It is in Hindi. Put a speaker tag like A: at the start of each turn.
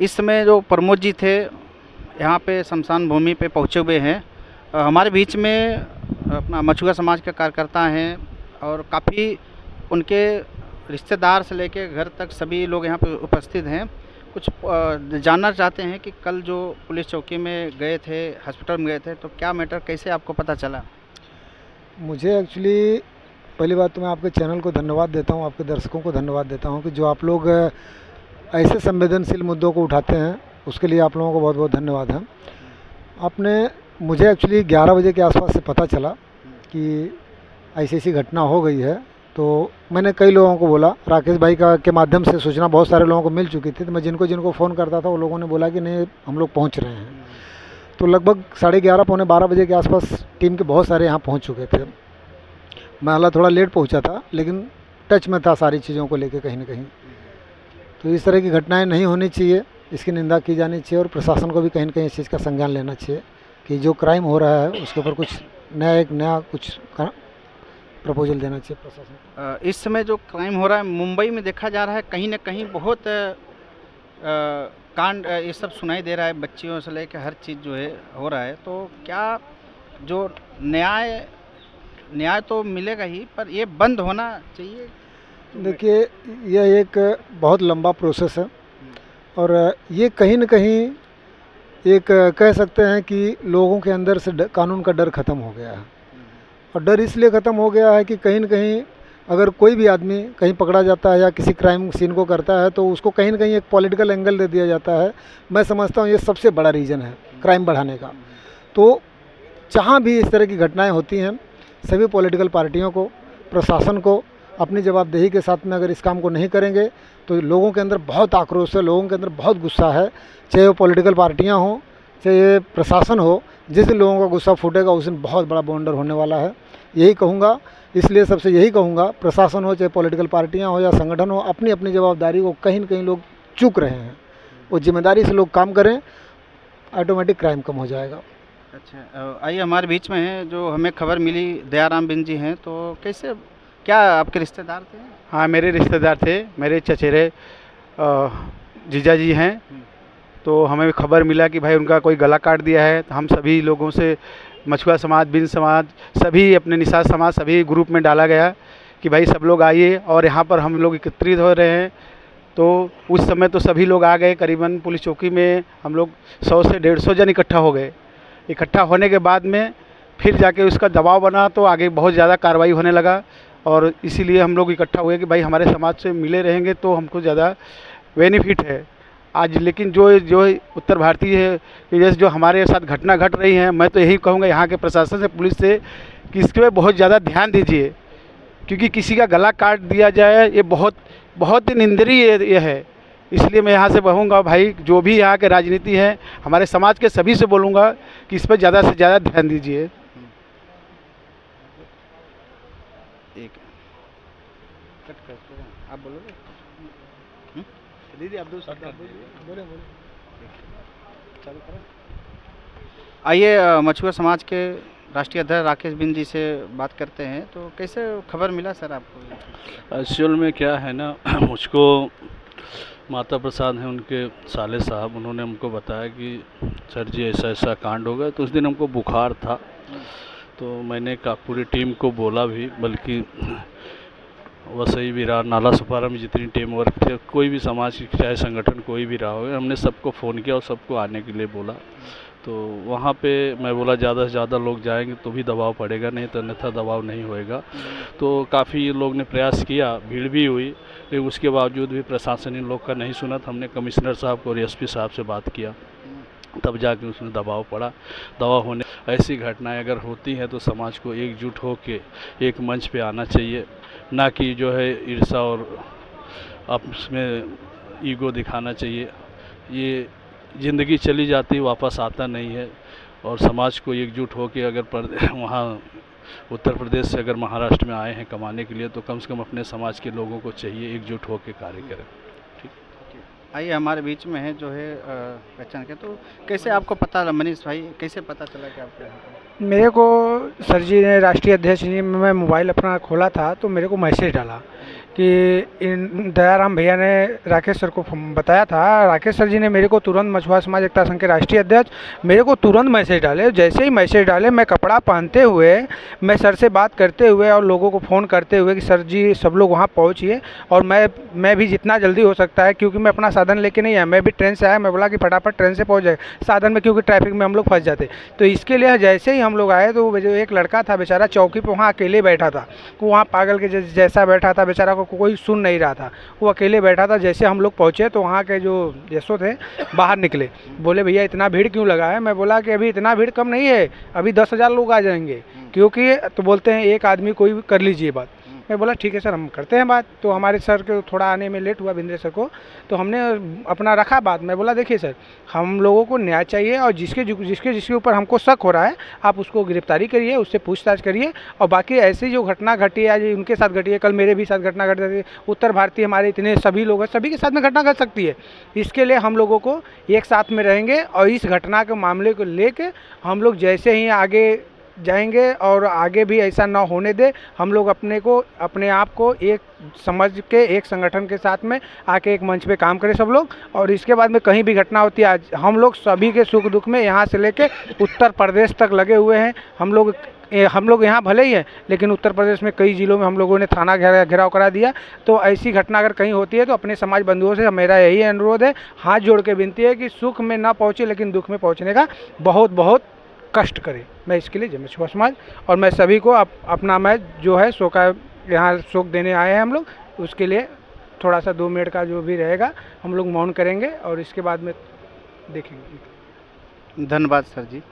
A: इस समय जो प्रमोद जी थे यहाँ पे शमशान भूमि पे पहुँचे हुए हैं। हमारे बीच में अपना मछुआ समाज के कार्यकर्ता हैं और काफ़ी उनके रिश्तेदार से लेके घर तक सभी लोग यहाँ पे उपस्थित हैं। कुछ जानना चाहते हैं कि कल जो पुलिस चौकी में गए थे, हॉस्पिटल में गए थे, तो क्या मैटर कैसे आपको पता चला?
B: मुझे एक्चुअली पहली बात तो मैं आपके चैनल को धन्यवाद देता हूँ, आपके दर्शकों को धन्यवाद देता हूँ कि जो आप लोग ऐसे संवेदनशील मुद्दों को उठाते हैं, उसके लिए आप लोगों को बहुत बहुत धन्यवाद है। आपने मुझे एक्चुअली 11 बजे के आसपास से पता चला कि ऐसी ऐसी घटना हो गई है, तो मैंने कई लोगों को बोला, राकेश भाई के माध्यम से सूचना बहुत सारे लोगों को मिल चुकी थी, तो मैं जिनको जिनको फ़ोन करता था वो लोगों ने बोला कि नहीं हम लोग पहुंच रहे हैं। तो लगभग 11:30 पौने 12 बजे के आसपास टीम के बहुत सारे यहाँ पहुँच चुके थे। मैं हालांकि थोड़ा लेट पहुँचा था, लेकिन टच में था सारी चीज़ों को लेकर कहीं ना कहीं। तो इस तरह की घटनाएं नहीं होनी चाहिए, इसकी निंदा की जानी चाहिए और प्रशासन को भी कहीं ना कहीं इस चीज़ का संज्ञान लेना चाहिए कि जो क्राइम हो रहा है उसके ऊपर कुछ नया कुछ प्रपोजल देना चाहिए प्रशासन।
A: इस समय जो क्राइम हो रहा है मुंबई में देखा जा रहा है, कहीं ना कहीं बहुत कांड ये सब सुनाई दे रहा है, बच्चियों से लेकर हर चीज़ जो है हो रहा है। तो क्या जो न्याय तो मिलेगा ही, पर ये बंद होना चाहिए?
B: देखिए, यह एक बहुत लंबा प्रोसेस है और ये कहीं न कहीं एक कह सकते हैं कि लोगों के अंदर से कानून का डर ख़त्म हो गया है। और डर इसलिए ख़त्म हो गया है कि कहीं न कहीं अगर कोई भी आदमी कहीं पकड़ा जाता है या किसी क्राइम सीन को करता है तो उसको कहीं न कहीं एक पॉलिटिकल एंगल दे दिया जाता है। मैं समझता हूँ ये सबसे बड़ा रीज़न है क्राइम बढ़ाने का। तो जहाँ भी इस तरह की घटनाएँ होती हैं, सभी पॉलिटिकल पार्टियों को, प्रशासन को अपनी जवाबदेही के साथ में अगर इस काम को नहीं करेंगे तो लोगों के अंदर बहुत आक्रोश है, लोगों के अंदर बहुत गुस्सा है, चाहे वो पॉलिटिकल पार्टियां हों, चाहे प्रशासन हो। जिस दिन लोगों का गुस्सा फूटेगा उस दिन बहुत बड़ा बवंडर होने वाला है, यही कहूँगा। इसलिए सबसे यही कहूँगा, प्रशासन हो चाहे पॉलिटिकल पार्टियाँ हो या संगठन हो, अपनी अपनी जवाबदारी को कहीं न कहीं लोग चूक रहे हैं। वो जिम्मेदारी से लोग काम करें, ऑटोमेटिक क्राइम कम हो जाएगा।
A: अच्छा, आइए हमारे बीच में है जो हमें खबर मिली, दयाराम बिन जी हैं। तो कैसे, क्या आपके रिश्तेदार थे?
C: हाँ, मेरे रिश्तेदार थे, मेरे चचेरे जीजा जी हैं। तो हमें खबर मिला कि भाई उनका कोई गला काट दिया है। तो हम सभी लोगों से, मछुआ समाज, बिन समाज, सभी अपने निषाद समाज, सभी ग्रुप में डाला गया कि भाई सब लोग आइए और यहाँ पर हम लोग एकत्रित हो रहे हैं। तो उस समय तो सभी लोग आ गए, करीबन पुलिस चौकी में हम लोग 100 से 150 जन इकट्ठा हो गए। इकट्ठा होने के बाद में फिर जाके उसका दबाव बना तो आगे बहुत ज़्यादा कार्रवाई होने लगा और इसीलिए हम लोग इकट्ठा हुए कि भाई हमारे समाज से मिले रहेंगे तो हमको ज़्यादा बेनिफिट है आज। लेकिन जो जो उत्तर भारतीय है कि जैसे जो हमारे साथ घटना घट रही है, मैं तो यही कहूँगा यहाँ के प्रशासन से, पुलिस से कि इसके पे बहुत ज़्यादा ध्यान दीजिए, क्योंकि किसी का गला काट दिया जाए ये बहुत बहुत निंदनीय ये है। इसलिए मैं यहाँ से कहूँगा भाई, जो भी यहाँ के राजनीति है, हमारे समाज के सभी से बोलूँगा कि इस पर ज़्यादा से ज़्यादा ध्यान दीजिए।
A: आप बोलोगे? दीदी आप बोले। आइए मछुआ समाज के राष्ट्रीय अध्यक्ष राकेश बिन जी से बात करते हैं। तो कैसे खबर मिला सर आपको?
D: एक्चुअल में क्या है ना, मुझको माता प्रसाद हैं, उनके साले साहब, उन्होंने हमको बताया कि सर जी ऐसा ऐसा कांड हो गया। तो उस दिन हमको बुखार था, तो मैंने पूरी टीम को बोला भी, बल्कि वसई विरार नाला सुपारा में जितनी टीम वर्क थे, कोई भी समाज की चाहे संगठन कोई भी रहा हो, हमने सबको फ़ोन किया और सबको आने के लिए बोला। तो वहाँ पे मैं बोला ज़्यादा से ज़्यादा लोग जाएंगे तो भी दबाव पड़ेगा, नहीं तो अन्यथा दबाव नहीं होएगा। तो काफ़ी लोग ने प्रयास किया, भीड़ भी हुई, लेकिन उसके बावजूद भी प्रशासन इन लोग का नहीं सुना। तो हमने कमिश्नर साहब को और एसपी साहब से बात किया, तब जाके उसमें दबाव पड़ा। दबाव होने, ऐसी घटनाएं अगर होती हैं तो समाज को एकजुट होकर एक मंच पे आना चाहिए, ना कि जो है ईर्ष्या और आपस में ईगो दिखाना चाहिए। ये ज़िंदगी चली जाती, वापस आता नहीं है। और समाज को एकजुट होकर अगर वहाँ उत्तर प्रदेश से अगर महाराष्ट्र में आए हैं कमाने के लिए, तो कम से कम अपने समाज के लोगों को चाहिए एकजुट होकर कार्य करें।
A: आइए हमारे बीच में है जो है पहचान के। तो कैसे आपको पता, मनीष भाई, कैसे पता चला कि आपको?
E: मेरे को सर जी ने, राष्ट्रीय अध्यक्ष ने, मैं मोबाइल अपना खोला था तो मेरे को मैसेज डाला कि इन दयाराम भैया ने राकेश सर को बताया था। राकेश सर जी ने मेरे को तुरंत मछुआरा समाज एकता संघ के राष्ट्रीय अध्यक्ष मेरे को तुरंत मैसेज डाले। जैसे ही मैसेज डाले मैं कपड़ा पहनते हुए, मैं सर से बात करते हुए और लोगों को फ़ोन करते हुए कि सर जी सब लोग वहाँ पहुँचिए, और मैं भी जितना जल्दी हो सकता है, क्योंकि मैं अपना साधन लेके नहीं आया, मैं भी ट्रेन से आया। मैं बोला कि फटाफट ट्रेन से पहुँच जाए साधन में, क्योंकि ट्रैफिक में हम लोग फंस जाते। तो इसके लिए जैसे ही हम लोग आए तो जो एक लड़का था बेचारा चौकी पे वहाँ अकेले बैठा था, वहाँ पागल के जैसा बैठा था बेचारा, को कोई सुन नहीं रहा था, वो अकेले बैठा था। जैसे हम लोग पहुँचे तो वहाँ के जो यशो थे बाहर निकले, बोले भैया इतना भीड़ क्यों लगा है? मैं बोला कि अभी इतना भीड़ कम नहीं है, अभी 10,000 लोग आ जाएंगे, क्योंकि तो बोलते हैं एक आदमी कोई भी कर लीजिए बात। मैं बोला ठीक है सर, हम करते हैं बात। तो हमारे सर को थोड़ा आने में लेट हुआ, बिंद्रे सर को, तो हमने अपना रखा बात। मैं बोला देखिए सर, हम लोगों को न्याय चाहिए, और जिसके ऊपर हमको शक हो रहा है आप उसको गिरफ्तारी करिए, उससे पूछताछ करिए, और बाकी ऐसी जो घटना घटी है आज उनके साथ घटी है, कल मेरे भी साथ घटना घट सकती है, उत्तर भारतीय हमारे इतने सभी लोग हैं, सभी के साथ में घटना घट सकती है। इसके लिए हम लोगों को एक साथ में रहेंगे, और इस घटना के मामले को लेके हम लोग जैसे ही आगे जाएंगे और आगे भी ऐसा ना होने दे, हम लोग अपने आप को एक समझ के एक संगठन के साथ में आके एक मंच पे काम करें सब लोग। और इसके बाद में कहीं भी घटना होती है, आज हम लोग सभी के सुख दुख में यहाँ से लेके उत्तर प्रदेश तक लगे हुए हैं। हम लोग यहाँ भले ही हैं, लेकिन उत्तर प्रदेश में कई ज़िलों में हम लोगों ने थाना घेराव करा दिया। तो ऐसी घटना अगर कहीं होती है तो अपने समाज बंधुओं से मेरा यही अनुरोध है, हाथ जोड़ के विनती है कि सुख में ना पहुँचे लेकिन दुख में पहुँचने का बहुत बहुत कष्ट करें। मैं इसके लिए जय मछुआरा समाज, और मैं सभी को अपना मैं जो है शोक यहाँ शोक देने आए हैं हम लोग, उसके लिए थोड़ा सा 2 मिनट का जो भी रहेगा हम लोग मौन करेंगे, और इसके बाद में देखेंगे।
A: धन्यवाद सर जी।